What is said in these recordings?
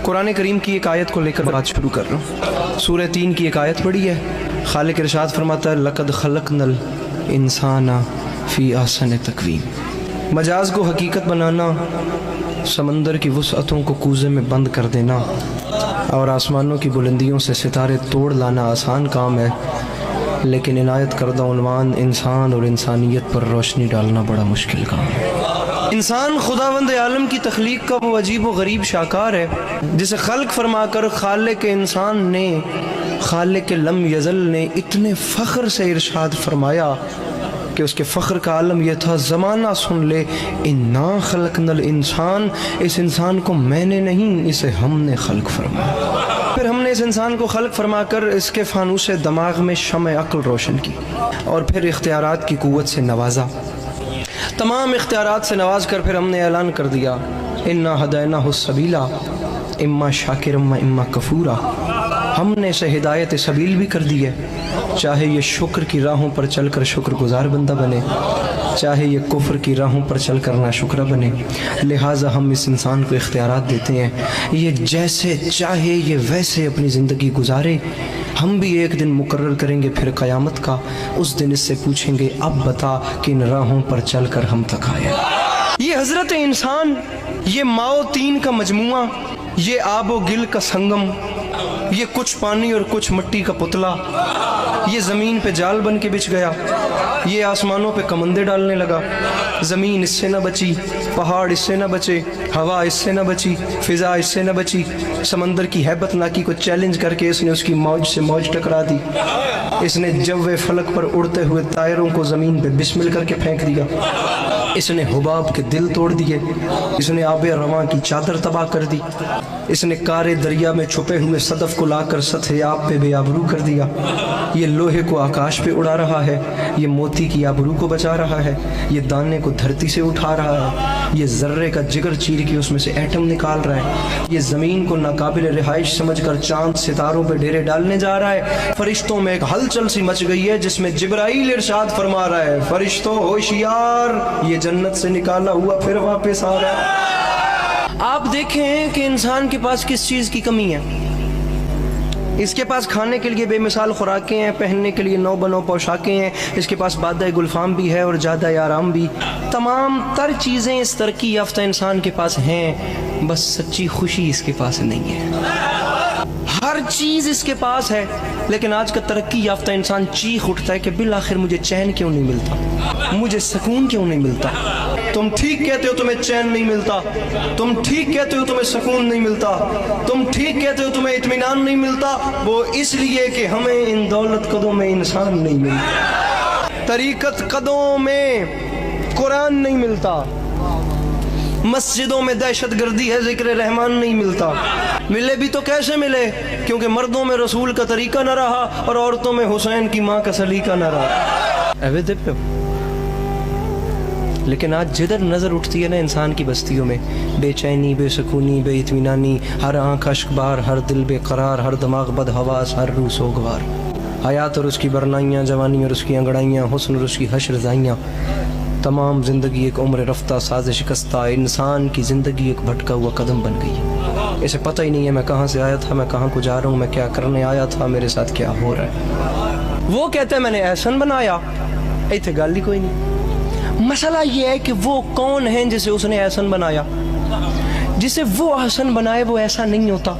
قرآن کریم کی ایک آیت کو لے کر بات شروع کر رہا ہوں۔ سورہ 3 کی ایک آیت پڑھی ہے، خالق ارشاد فرماتا ہے لقد خلقنا الانسان فی احسن تقویم۔ مجاز کو حقیقت بنانا، سمندر کی وسعتوں کو کوزے میں بند کر دینا اور آسمانوں کی بلندیوں سے ستارے توڑ لانا آسان کام ہے، لیکن عنایت کردہ عنوان انسان اور انسانیت پر روشنی ڈالنا بڑا مشکل کام ہے۔ انسان خداوند عالم کی تخلیق کا وہ عجیب و غریب شاہکار ہے جسے خلق فرما کر خالق انسان نے، خالق لم یزل نے اتنے فخر سے ارشاد فرمایا کہ اس کے فخر کا عالم یہ تھا، زمانہ سن لے، انا خلقنا الانسان، اس انسان کو میں نے نہیں، اسے ہم نے خلق فرمایا۔ پھر ہم نے اس انسان کو خلق فرما کر اس کے فانوس دماغ میں شمع عقل روشن کی اور پھر اختیارات کی قوت سے نوازا۔ تمام اختیارات سے نواز کر پھر ہم نے اعلان کر دیا انا ہدیناہ السبیل اما شاکرا و اما کفورا، ہم نے اسے ہدایت سبیل بھی کر دی ہے، چاہے یہ شکر کی راہوں پر چل کر شکر گزار بندہ بنے، چاہے یہ کفر کی راہوں پر چل کر ناشکرہ بنے۔ لہٰذا ہم اس انسان کو اختیارات دیتے ہیں، یہ جیسے چاہے یہ ویسے اپنی زندگی گزارے۔ ہم بھی ایک دن مقرر کریں گے پھر قیامت کا، اس دن اس سے پوچھیں گے اب بتا کہ ان راہوں پر چل کر ہم تک آئے۔ یہ حضرت انسان، یہ ماؤ تین کا مجموعہ، یہ آب و گل کا سنگم، یہ کچھ پانی اور کچھ مٹی کا پتلا، یہ زمین پہ جال بن کے بچھ گیا، یہ آسمانوں پہ کمندے ڈالنے لگا، زمین اس سے نہ بچی، پہاڑ اس سے نہ بچے، ہوا اس سے نہ بچی، فضا اس سے نہ بچی، سمندر کی ہیبت ناکی کو چیلنج کر کے اس نے اس کی موج سے موج ٹکرا دی، اس نے جو فلک پر اڑتے ہوئے طائروں کو زمین پہ بسمل کر کے پھینک دیا، اس نے حباب کے دل توڑ دیے، اس نے آب رواں کی چادر تباہ کر دی، اس نے کارے دریا میں چھپے ہوئے صدف کو لا کر سطح آب پہ بے آبرو کر دیا، یہ لوہے کو آکاش پہ اڑا رہا ہے، یہ موتی کی آبرو کو بچا رہا ہے، یہ دانے کو دھرتی سے اٹھا رہا ہے، یہ ذرے کا جگر چیر کے اس میں سے ایٹم نکال رہا ہے، یہ زمین کو ناقابل رہائش سمجھ کر چاند ستاروں پہ ڈیرے ڈالنے جا رہا ہے۔ فرشتوں میں ایک ہلچل سی مچ گئی ہے جس میں جبرائیل ارشاد فرما رہا ہے فرشتوں ہوشیار، یہ جنت سے نکالا ہوا پھر واپس آ رہا ہے۔ آپ دیکھیں کہ انسان کے پاس کس چیز کی کمی ہے۔ اس کے پاس کھانے کے لیے بے مثال خوراکیں ہیں، پہننے کے لیے نو بنو پوشاکیں ہیں، اس کے پاس بادہ گلفام بھی ہے اور جادہ آرام بھی، تمام تر چیزیں اس ترقی یافتہ انسان کے پاس ہیں، بس سچی خوشی اس کے پاس نہیں ہے۔ ہر چیز اس کے پاس ہے، لیکن آج کا ترقی یافتہ انسان چیخ اٹھتا ہے کہ بالآخر مجھے چین کیوں نہیں ملتا، مجھے سکون کیوں نہیں ملتا۔ تم ٹھیک کہتے ہو تمہیں چین نہیں ملتا، تم ٹھیک کہتے ہو تمہیں سکون نہیں ملتا، تم ٹھیک کہتے ہو تمہیں اطمینان نہیں ملتا، وہ اس لیے کہ ہمیں ان دولت قدوں میں انسان نہیں ملتا، طریقت قدوں میں قرآن نہیں ملتا، مسجدوں میں دہشت گردی ہے، ذکر رحمان نہیں ملتا۔ ملے بھی تو کیسے ملے؟ کیونکہ مردوں میں رسول کا طریقہ نہ رہا اور عورتوں میں حسین کی ماں کا سلیقہ نہ رہا۔ ایوے پہ لیکن آج جدھر نظر اٹھتی ہے نا انسان کی بستیوں میں، بے چینی، بے سکونی، بے اطمینانی، ہر آنکھ اشک بار، ہر دل بے قرار، ہر دماغ بد حواس، ہر روح سوگوار، حیات اور اس کی برنائیاں، جوانی اور اس کی انگڑائیاں، حسن اور اس کی حشر زائیاں، تمام زندگی ایک عمر رفتہ ساز شکستہ، انسان کی زندگی ایک بھٹکا ہوا قدم بن گئی ہے۔ اسے پتہ ہی نہیں ہے میں کہاں سے آیا تھا، میں کہاں کو جا رہا ہوں، میں کیا کرنے آیا تھا، میرے ساتھ کیا ہو رہا ہے۔ وہ کہتا ہے میں نے احسن بنایا، ایتھے گل ہی کوئی نہیں۔ مسئلہ یہ ہے کہ وہ کون ہیں جسے اس نے احسن بنایا؟ جسے وہ احسن بنائے وہ ایسا نہیں ہوتا،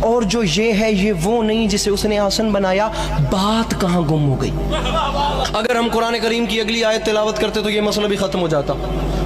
اور جو یہ ہے یہ وہ نہیں جسے اس نے احسن بنایا۔ بات کہاں گم ہو گئی؟ اگر ہم قرآن کریم کی اگلی آیت تلاوت کرتے تو یہ مسئلہ بھی ختم ہو جاتا۔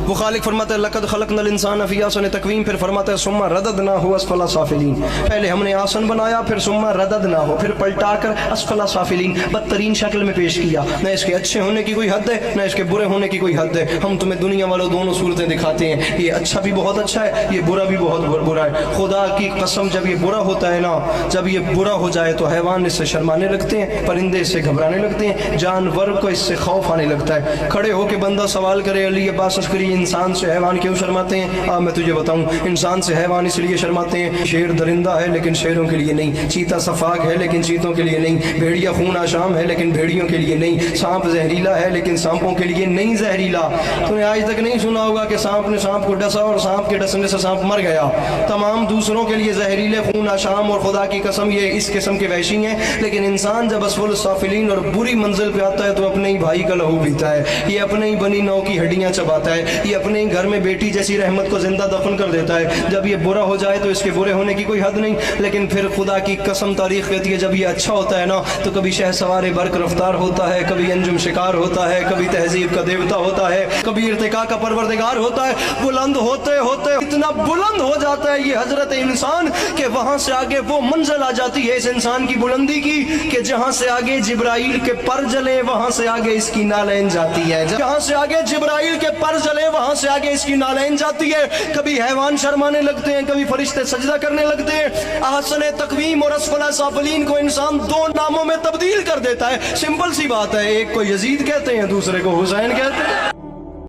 وہ خالق فرماتا ہے لقد خلقنا الانسان فی احسن تقویم، پھر فرماتا ہے ثم رددناہ اسفل سافلین، پہلے ہم نے آسن بنایا، پھر ثم رددناہ، پھر پلٹا کر اسفل سافلین، بدترین شکل میں پیش کیا۔ نہ اس کے اچھے ہونے کی کوئی حد ہے، نہ اس کے برے ہونے کی کوئی حد ہے۔ ہم تمہیں دنیا والوں دونوں صورتیں دکھاتے ہیں، یہ اچھا بھی بہت اچھا ہے، یہ برا بھی بہت برا ہے۔ خدا کی قسم جب یہ برا ہوتا ہے نا، جب یہ برا ہو جائے تو حیوان اس سے شرمانے لگتے ہیں، پرندے اس سے گھبرانے لگتے ہیں، جانور کو اس سے خوف آنے لگتا ہے۔ کھڑے ہو کے بندہ سوال کرے علی عباس عسکری انسان سے حیوان کیوں شرماتے ہیں؟ میں تجھے بتاؤں، انسان سے حیوان اس لیے شرماتے ہیں، شیر درندہ ہے لیکن شیروں کے لیے نہیں، چیتا صفاق ہے لیکن چیتوں کے لیے نہیں، بھیڑیا خون آشام ہے لیکن بھیڑیوں کے لیے نہیں، سانپ زہریلا ہے لیکن سانپوں کے لیے نہیں زہریلا۔ تو نے آج تک نہیں سنا ہوگا کہ سانپ نے سانپ کو ڈسا اور سانپ کے ڈسنے سے سانپ مر گیا۔ تمام دوسروں کے لیے زہریلے، خون آشام اور خدا کی قسم یہ اس قسم کے وحشی ہیں، لیکن انسان جب اسفل السافلین اور بری منزل پہ آتا ہے تو اپنے ہی بھائی کا لہو پیتا ہے، یہ اپنے ہی بنی نو کی ہڈیاں چباتا ہے، یہ اپنے ہی گھر میں بیٹی جیسی رحمت کو زندہ دفن کر دیتا ہے۔ جب یہ برا ہو جائے تو اس کے برے ہونے کی کوئی حد نہیں، لیکن پھر خدا کی قسم تاریخ کہتی ہے جب یہ اچھا ہوتا ہے نا تو کبھی شہ سوار برق رفتار ہوتا ہے، کبھی انجم شکار ہوتا ہے، کبھی تہذیب کا دیوتا ہوتا ہے، کبھی ارتقاء کا پروردگار ہوتا ہے۔ بلند ہوتے ہوتے اتنا بلند ہو جاتا ہے یہ حضرت انسان کہ وہاں سے آگے وہ منزل آ جاتی ہے اس انسان کی بلندی کی کہ جہاں سے آگے جبرائیل کے پر جلے وہاں سے آگے اس کی نالین جاتی ہے، جہاں سے آگے جبرائیل کے پر جلے وہاں سے آگے اس کی نالین جاتی ہے۔ کبھی حیوان شرمانے لگتے ہیں، کبھی فرشتے سجدہ کرنے لگتے ہیں۔ احسن تقویم اور اسفل سافلین کو انسان دو ناموں میں تبدیل کر دیتا ہے۔ سمپل سی بات ہے، ایک کو یزید کہتے ہیں دوسرے کو حسین کہتے ہیں۔